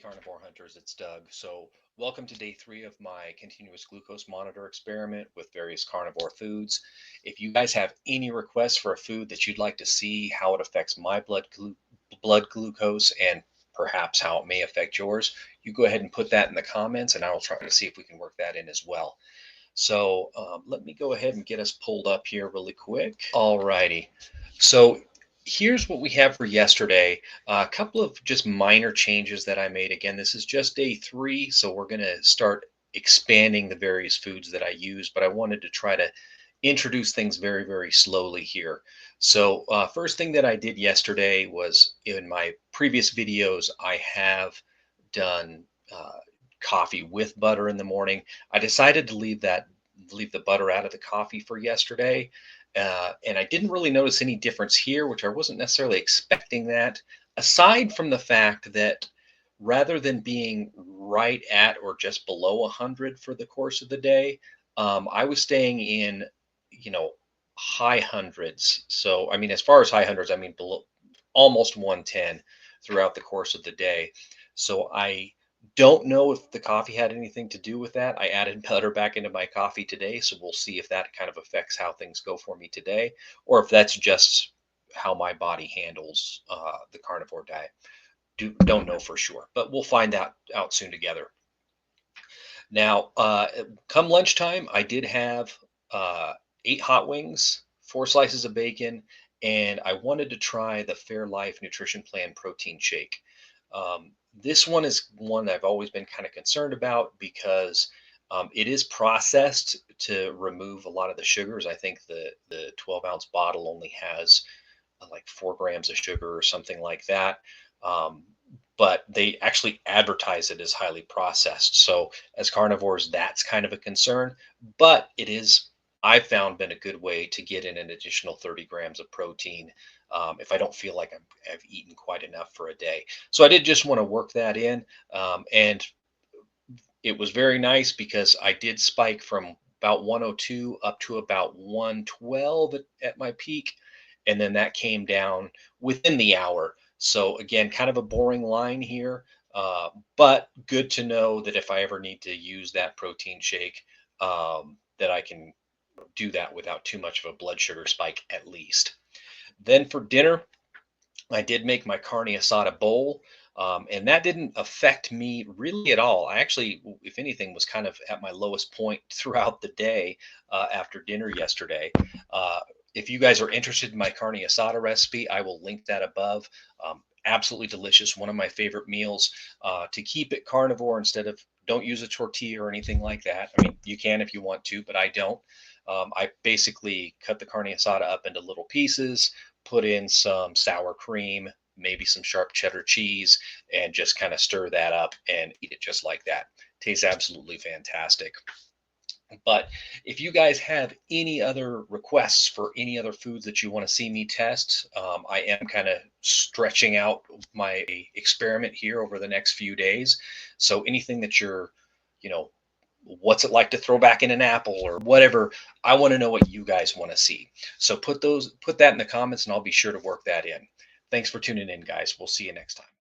Carnivore Hunters, it's Doug. So, welcome to day 3 of my continuous glucose monitor experiment with various carnivore foods. If you guys have any requests for a food that you'd like to see how it affects my blood glucose and perhaps how it may affect yours, you go ahead and put that in the comments and I will try to see if we can work that in as well. So, let me go ahead and get us pulled up here really quick. Alrighty. So, here's what we have for yesterday. A couple of just minor changes that I made. Again, this is just day 3, so we're going to start expanding the various foods that I use, but I wanted to try to introduce things very, very slowly here. So, first thing that I did yesterday was in my previous videos, I have done coffee with butter in the morning. I decided to leave the butter out of the coffee for yesterday. And I didn't really notice any difference here, which I wasn't necessarily expecting that, aside from the fact that rather than being right at or just below 100 for the course of the day, I was staying in, you know, high hundreds. So, I mean, as far as high hundreds, I mean, below almost 110 throughout the course of the day. So I don't know if the coffee had anything to do with that. I added butter back into my coffee today, so we'll see if that kind of affects how things go for me today, or if that's just how my body handles the carnivore diet. Don't know for sure, but we'll find out soon together. Now, come lunchtime, I did have 8 hot wings, 4 slices of bacon, and I wanted to try the Fairlife Nutrition Plan protein shake. This one is one I've always been kind of concerned about because it is processed to remove a lot of the sugars. I think the 12-ounce bottle only has like 4 grams of sugar or something like that. Um, but they actually advertise it as highly processed. So as carnivores, that's kind of a concern. But it is, I've found, been a good way to get in an additional 30 grams of protein if I don't feel like I've eaten quite enough for a day. So I did just want to work that in. And it was very nice because I did spike from about 102 up to about 112 at my peak. And then that came down within the hour. So, again, kind of a boring line here, but good to know that if I ever need to use that protein shake, that I can do that without too much of a blood sugar spike at least. Then for dinner, I did make my carne asada bowl, and that didn't affect me really at all. I actually, if anything, was kind of at my lowest point throughout the day after dinner yesterday. If you guys are interested in my carne asada recipe, I will link that above. Absolutely delicious. One of my favorite meals. To keep it carnivore instead of don't use a tortilla or anything like that. I mean, you can if you want to, but I don't. I basically cut the carne asada up into little pieces, put in some sour cream, maybe some sharp cheddar cheese, and just kind of stir that up and eat it just like that. Tastes absolutely fantastic. But if you guys have any other requests for any other foods that you want to see me test, I am kind of stretching out my experiment here over the next few days. So anything that you're, you know, what's it like to throw back in an apple or whatever, I want to know what you guys want to see. So put that in the comments and I'll be sure to work that in. Thanks for tuning in, guys. We'll see you next time.